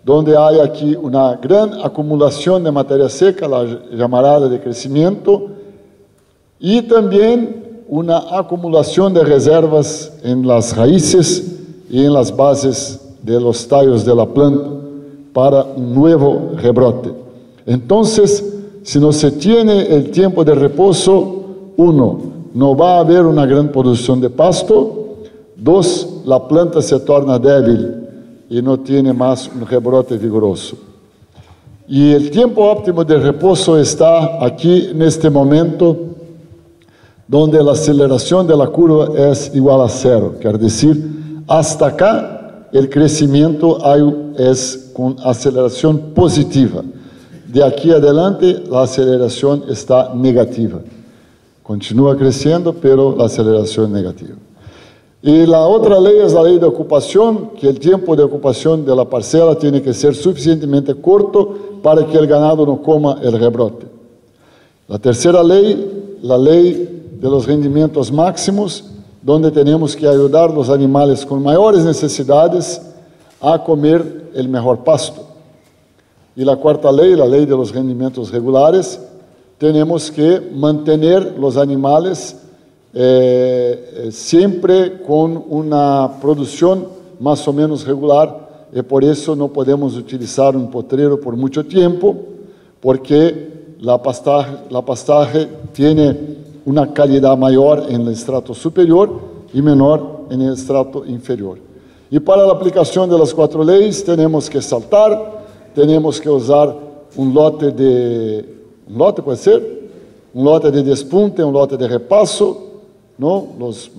donde hay aquí una gran acumulación de materia seca, la llamarada de crecimiento, y también una acumulación de reservas en las raíces y en las bases de los tallos de la planta para un nuevo rebrote. Entonces, si no se tiene el tiempo de reposo, uno, no va a haber una gran producción de pasto. Dos, la planta se torna débil y no tiene más un rebrote vigoroso. Y el tiempo óptimo de reposo está aquí en este momento, donde la aceleración de la curva es igual a cero. Quiere decir, hasta acá el crecimiento es con aceleración positiva. De aquí adelante la aceleración está negativa. Continúa creciendo, pero la aceleración es negativa. Y la otra ley es la ley de ocupación, que el tiempo de ocupación de la parcela tiene que ser suficientemente corto para que el ganado no coma el rebrote. La tercera ley, la ley de los rendimientos máximos, donde tenemos que ayudar a los animales con mayores necesidades a comer el mejor pasto. Y la cuarta ley, la ley de los rendimientos regulares, tenemos que mantener los animales siempre con una producción más o menos regular, y por eso no podemos utilizar un potrero por mucho tiempo, porque la pastaje tiene una calidad mayor en el estrato superior y menor en el estrato inferior. Y para la aplicación de las cuatro leyes tenemos que saltar, tenemos que usar un lote de despunte, un lote de repaso, ¿no? Los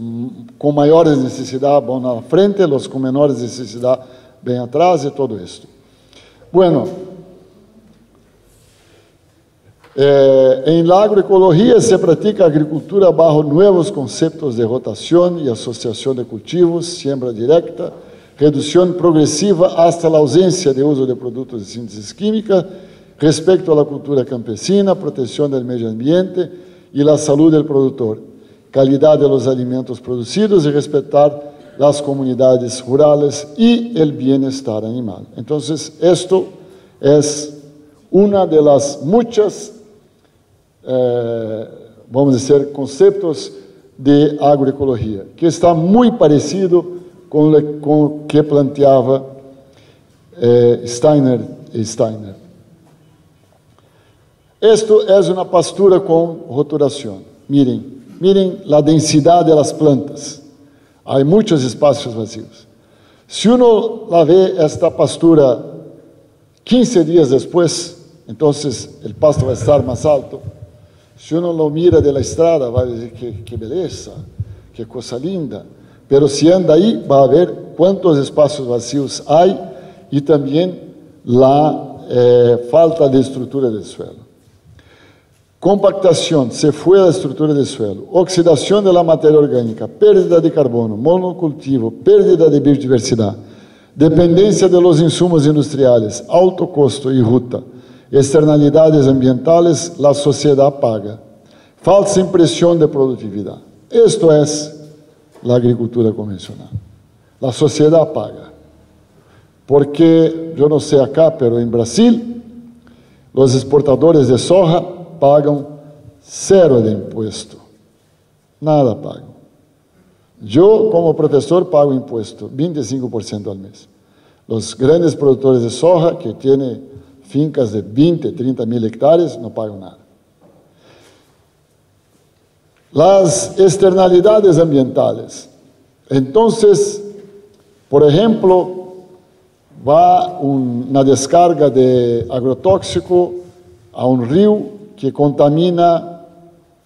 con mayores necesidades van a la frente, los con menores necesidades ven atrás y todo esto. Bueno, en la agroecología se practica agricultura bajo nuevos conceptos de rotación y asociación de cultivos, siembra directa, reducción progresiva hasta la ausencia de uso de productos de síntesis química, respecto a la cultura campesina, protección del medio ambiente y la salud del productor, calidad de los alimentos producidos y respetar las comunidades rurales y el bienestar animal. Entonces, esto es una de las muchas, vamos a decir, conceptos de agroecología, que está muy parecido con lo que planteaba Steiner. Esto es una pastura con roturación. Miren la densidad de las plantas. Hay muchos espacios vacíos. Si uno la ve esta pastura 15 días después, entonces el pasto va a estar más alto. Si uno lo mira de la estrada, va a decir que belleza, qué cosa linda. Pero si anda ahí, va a ver cuántos espacios vacíos hay y también la falta de estructura del suelo. Compactación, se fue la estructura del suelo, oxidación de la materia orgánica, pérdida de carbono, monocultivo, pérdida de biodiversidad, dependencia de los insumos industriales, alto costo y ruta, externalidades ambientales, la sociedad paga, falsa impresión de productividad. Esto es la agricultura convencional. La sociedad paga. Porque, yo no sé acá, pero en Brasil, los exportadores de soja pagam 0 de impuesto. Nada pagan. Yo, como profesor, pago impuesto, 25% al mes. Los grandes productores de soja, que tienen fincas de 20, 30 mil hectáreas, no pagan nada. Las externalidades ambientales. Entonces, por ejemplo, va una descarga de agrotóxico a un río que contamina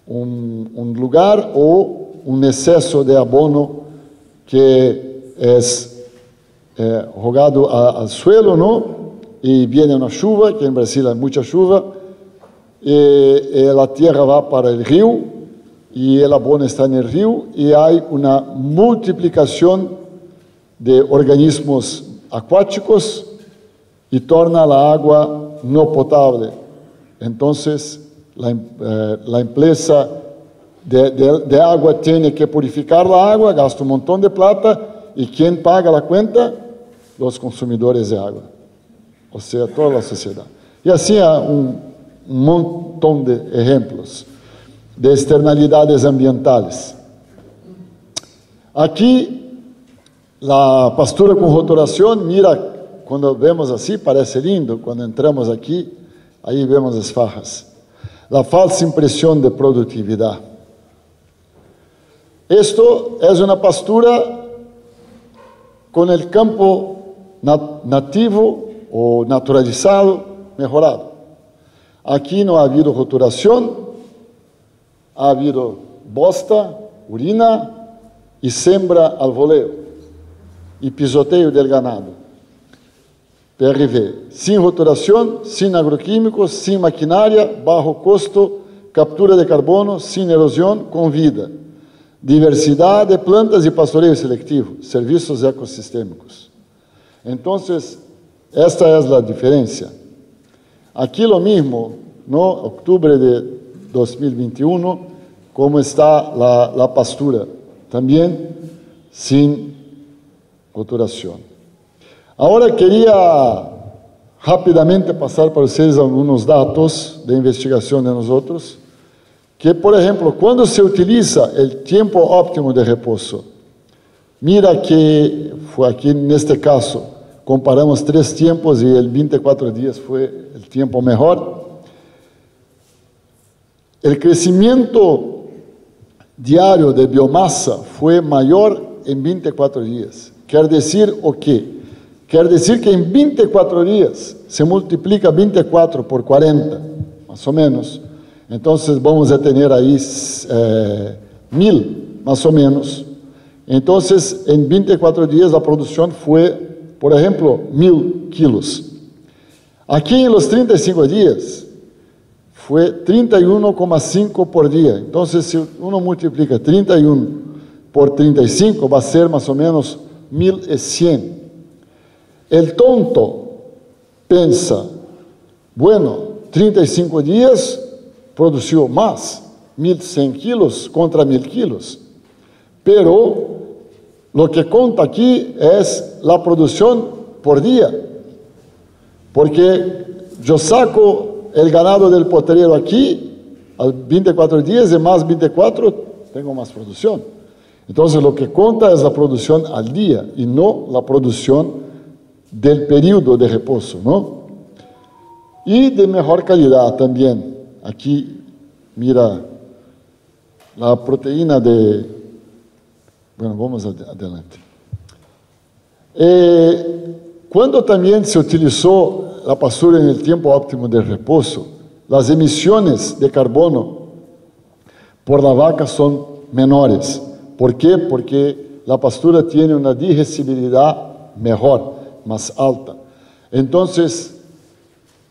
un lugar o un exceso de abono que es jugado al suelo, ¿no? Y viene una lluvia, que en Brasil hay mucha lluvia, y la tierra va para el río y el abono está en el río y hay una multiplicación de organismos acuáticos y torna la agua no potable. Entonces, la empresa de agua tiene que purificar la agua, gasta un montón de plata, y ¿quién paga la cuenta? Los consumidores de agua. o sea, toda la sociedad. Y así hay un montón de ejemplos de externalidades ambientales. Aquí, la pastura con roturación, mira, cuando vemos así, parece lindo. Cuando entramos aquí, ahí vemos las fajas. La falsa impresión de productividad. Esto es una pastura con el campo nativo o naturalizado, mejorado. Aquí no ha habido roturación, ha habido bosta, orina y siembra al voleo y pisoteo del ganado. PRV, sin roturación, sin agroquímicos, sin maquinaria, bajo costo, captura de carbono, sin erosión, con vida. Diversidad de plantas y pastoreo selectivo, servicios ecosistémicos. Entonces, esta es la diferencia. Aquí lo mismo, ¿no? Octubre de 2021, como está la pastura, también sin roturación. Ahora quería rápidamente pasar para ustedes algunos datos de investigación de nosotros, que, por ejemplo, cuando se utiliza el tiempo óptimo de reposo, mira que fue aquí en este caso, comparamos 3 tiempos y el 24 días fue el tiempo mejor. El crecimiento diario de biomasa fue mayor en 24 días. Quiere decir o qué? Quiere decir que en 24 días se multiplica 24 por 40, más o menos. Entonces vamos a tener ahí 1000, más o menos. Entonces, en 24 días la producción fue, por ejemplo, 1000 kilos. Aquí en los 35 días fue 31,5 por día. Entonces, si uno multiplica 31 por 35, va a ser más o menos 1100. El tonto pensa, bueno, 35 días produció más, 1100 kilos contra 1000 kilos. Pero lo que conta aquí es la producción por día. Porque yo saco el ganado del potrero aquí, a 24 días y más 24, tengo más producción. Entonces lo que conta es la producción al día y no la producción del periodo de reposo, ¿no? Y de mejor calidad también. Aquí, mira, la proteína de... Bueno, vamos adelante. Cuando también se utilizó la pastura en el tiempo óptimo de reposo, las emisiones de carbono por la vaca son menores. ¿Por qué? Porque la pastura tiene una digestibilidad mejor, más alta. Entonces,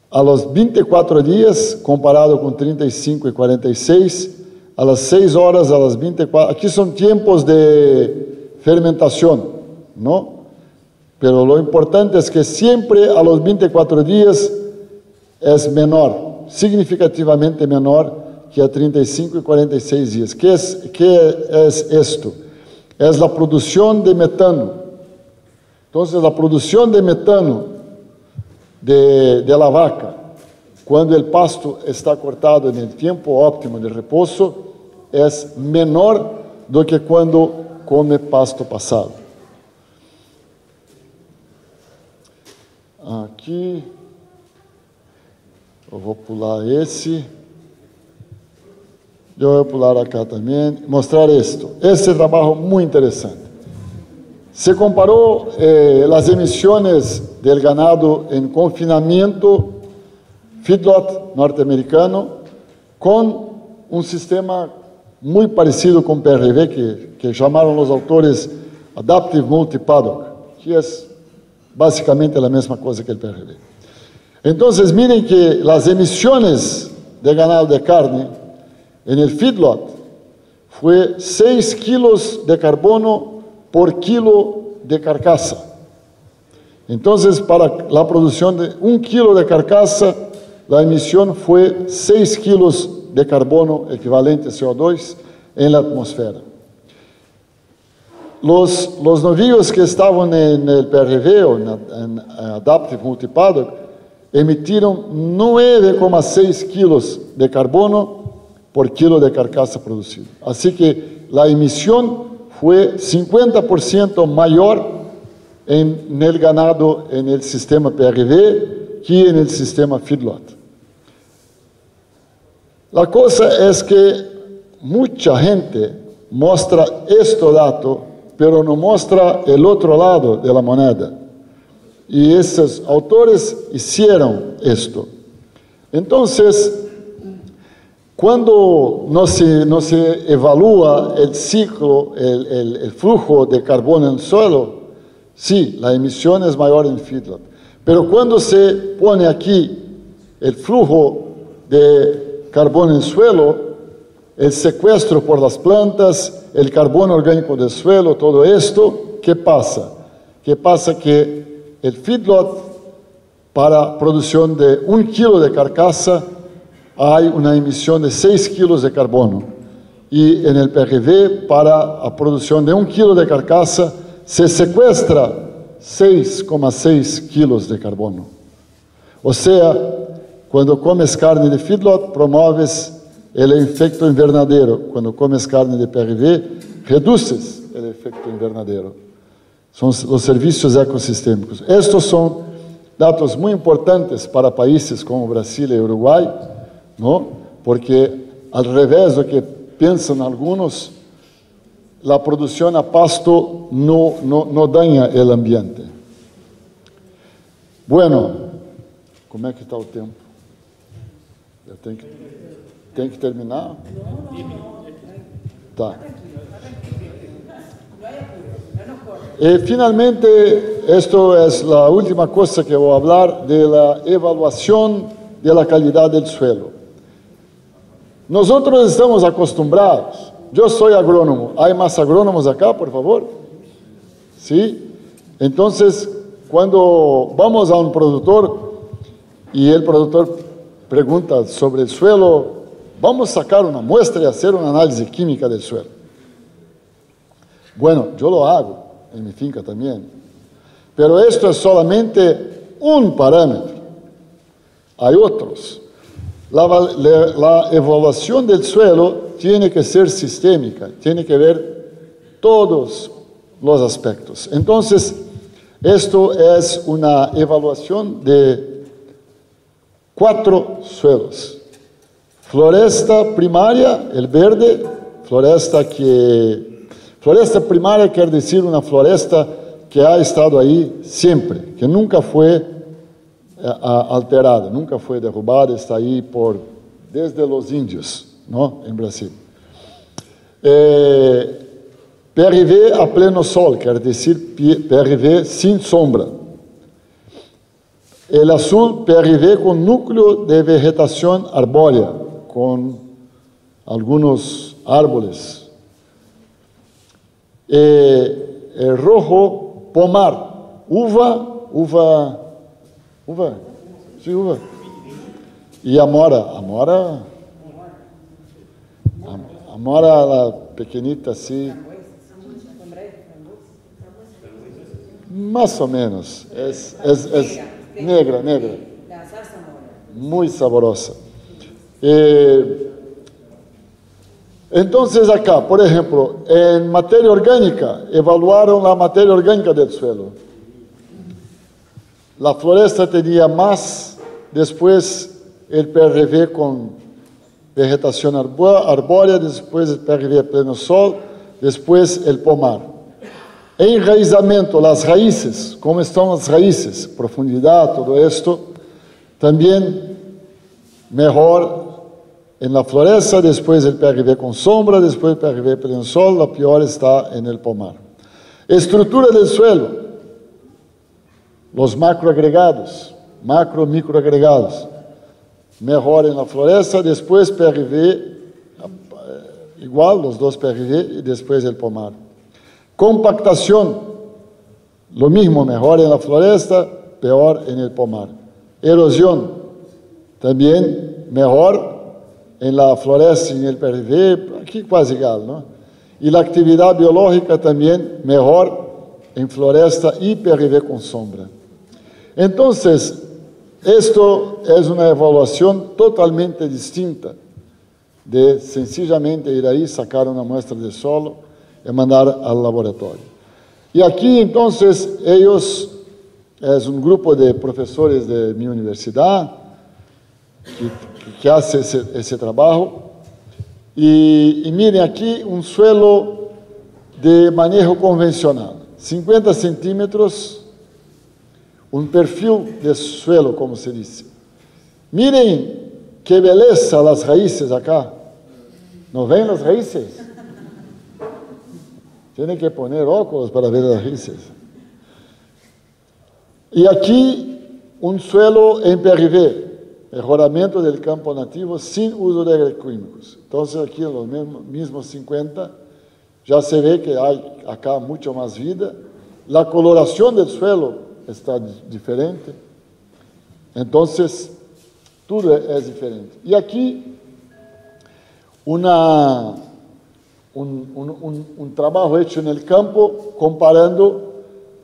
a los 24 días, comparado con 35 y 46, a las 6 horas, a las 24, aquí son tiempos de fermentación, ¿no? Pero lo importante es que siempre a los 24 días es menor, significativamente menor que a 35 y 46 días. ¿Qué es esto? Es la producción de metano. Entonces, la producción de metano de la vaca, cuando el pasto está cortado en el tiempo óptimo de reposo, es menor do que cuando come pasto pasado. Aqui, eu vou pular esse. Eu vou pular acá também. Mostrar isto. Esse trabalho muito interessante. Se comparou as emissões del ganado em confinamento feedlot norte-americano com um sistema muito parecido com PRV, que chamaram os autores Adaptive Multi-Paddock, que é basicamente a mesma coisa que o PRV. Então, miren que as emissões de ganado de carne en el feedlot foi 6 kilos de carbono por kilo de carcasa. Então, para a produção de 1 kilo de carcasa, a emissão foi 6 kilos de carbono equivalente a CO2 en la atmosfera. Los novillos que estaban en el PRV o en Adaptive Multi-Paddock emitieron 9,6 kilos de carbono por kilo de carcasa producido. Así que la emisión fue 50% mayor en el ganado en el sistema PRV que en el sistema feedlot. La cosa es que mucha gente muestra este dato, pero no muestra el otro lado de la moneda. Y esos autores hicieron esto. Entonces, cuando no se evalúa el ciclo, el flujo de carbono en el suelo, sí, la emisión es mayor en feedlot. Pero cuando se pone aquí el flujo de carbono en el suelo, el secuestro por las plantas, el carbono orgánico del suelo, todo esto, ¿qué pasa? ¿Qué pasa? Que el feedlot para producción de 1 kilo de carcasa hay una emisión de 6 kilos de carbono. Y en el PRV, para la producción de 1 kilo de carcasa, se secuestra 6,6 kilos de carbono. O sea, cuando comes carne de feedlot, promueves el efecto invernadero. Cuando comes carne de PRV, reduces el efecto invernadero. Son los servicios ecosistémicos. Estos son datos muy importantes para países como Brasil y Uruguay, ¿no? Porque al revés de lo que piensan algunos, la producción a pasto no daña el ambiente. Bueno, ¿cómo es que está el tiempo? ¿Ya tengo que terminar? Tá. Finalmente, esto es la última cosa que voy a hablar, de la evaluación de la calidad del suelo. Nosotros estamos acostumbrados, yo soy agrónomo, ¿hay más agrónomos acá, por favor? ¿Sí? Entonces, cuando vamos a un productor y el productor pregunta sobre el suelo, vamos a sacar una muestra y hacer una análisis química del suelo. Bueno, yo lo hago en mi finca también, pero esto es solamente un parámetro. Hay otros. La evaluación del suelo tiene que ser sistémica, tiene que ver todos los aspectos. Entonces, esto es una evaluación de 4 suelos. Floresta primaria, el verde, floresta primaria quiere decir una floresta que ha estado ahí siempre, que nunca fue alterada, nunca fue derrubada, está ahí desde los indios, ¿no? En Brasil. PRV a pleno sol, quiere decir PRV sin sombra. El azul, PRV con núcleo de vegetación arbórea, con algunos árboles. El rojo, pomar, uva, sí, uva. Y amora, la pequeñita así. Más o menos, es negra, muy saborosa. Entonces acá, por ejemplo, en materia orgánica, evaluaron la materia orgánica del suelo. La floresta tenía más, después el PRV con vegetación arbórea, después el PRV a pleno sol, después el pomar. Enraizamiento, las raíces, cómo están las raíces, profundidad, todo esto, también mejor en la floresta, después el PRV con sombra, después el PRV pleno sol, la peor está en el pomar. Estructura del suelo, los macroagregados, microagregados, mejor en la floresta, después PRV, igual los dos PRV y después el pomar. Compactación, lo mismo, mejor en la floresta, peor en el pomar. Erosión, también mejor en la floresta y en el PRV, aquí casi igual, ¿no? Y la actividad biológica también mejor en floresta y PRV con sombra. Entonces, esto es una evaluación totalmente distinta de sencillamente ir ahí, sacar una muestra de suelo y mandar al laboratorio. Y aquí entonces ellos, es un grupo de profesores de mi universidad que hace ese trabajo. Y miren aquí un suelo de manejo convencional, 50 centímetros, un perfil de suelo, como se dice. Miren qué belleza las raíces acá. ¿No ven las raíces? Tienen que poner óculos para ver las raíces. Y aquí un suelo en PRV, mejoramiento del campo nativo sin uso de agroquímicos. Entonces aquí en los mismos 50 ya se ve que hay acá mucho más vida. La coloración del suelo está diferente. Entonces todo es diferente. Y aquí un trabajo hecho en el campo comparando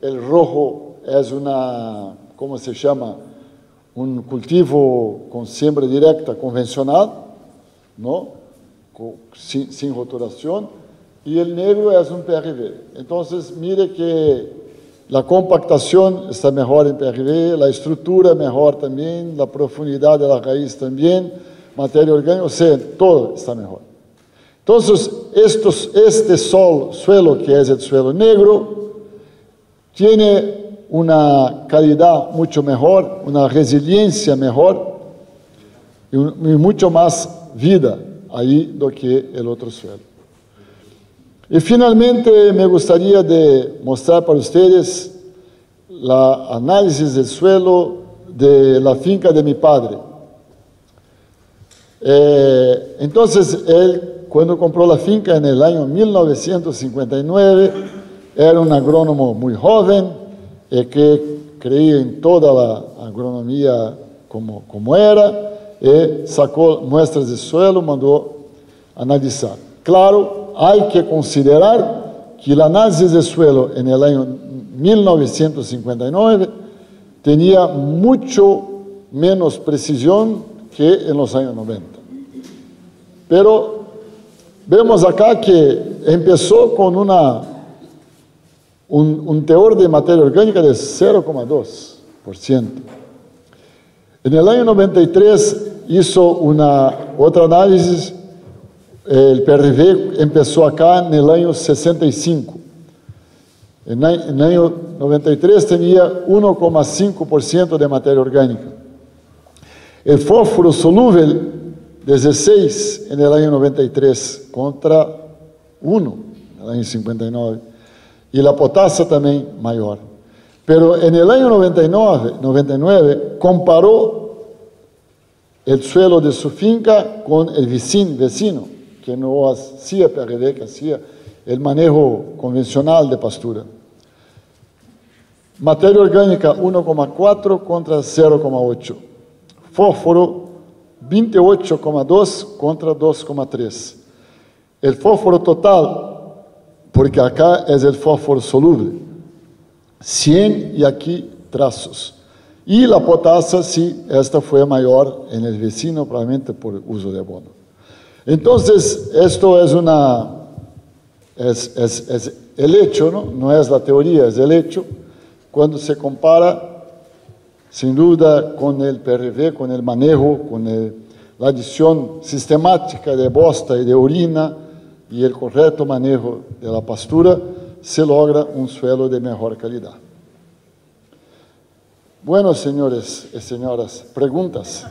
el rojo, es una, ¿cómo se llama? Un cultivo con siembra directa convencional, ¿no? Sin roturación, y el negro es un PRV. Entonces, mire que la compactación está mejor en PRV, la estructura mejor también, la profundidad de la raíz también, materia orgánica, o sea, todo está mejor. Entonces, este suelo, que es el suelo negro, tiene una calidad mucho mejor, una resiliencia mejor y mucho más vida ahí do que el otro suelo. Y finalmente me gustaría de mostrar para ustedes la análisis del suelo de la finca de mi padre. Entonces, él, cuando compró la finca en el año 1959, era un agrónomo muy joven, que creía en toda la agronomía como era, y sacó muestras de suelo, mandó analizar. Claro, hay que considerar que el análisis de suelo en el año 1959 tenía mucho menos precisión que en los años 90. Pero vemos acá que empezó con un teor de materia orgánica de 0,2%. En el año 93 hizo otro análisis, el PRV empezó acá en el año 65. En el año 93 tenía 1,5% de materia orgánica. El fósforo solúvel, 16 en el año 93 contra 1 en el año 59. Y la potasa también mayor. Pero en el año 99 comparó el suelo de su finca con el vecino, que no hacía PRV, que hacía el manejo convencional de pastura. Materia orgánica 1,4 contra 0,8. Fósforo 28,2 contra 2,3. El fósforo total, porque acá es el fósforo soluble, 100 y aquí trazos. Y la potasa, sí, esta fue mayor en el vecino, probablemente por uso de abono. Entonces, esto es el hecho, ¿no? No es la teoría, es el hecho. Cuando se compara, sin duda, con el PRV, con el manejo, con la adición sistemática de bosta y de orina y el correcto manejo de la pastura, se logra un suelo de mejor calidad. Bueno, señores y señoras, preguntas.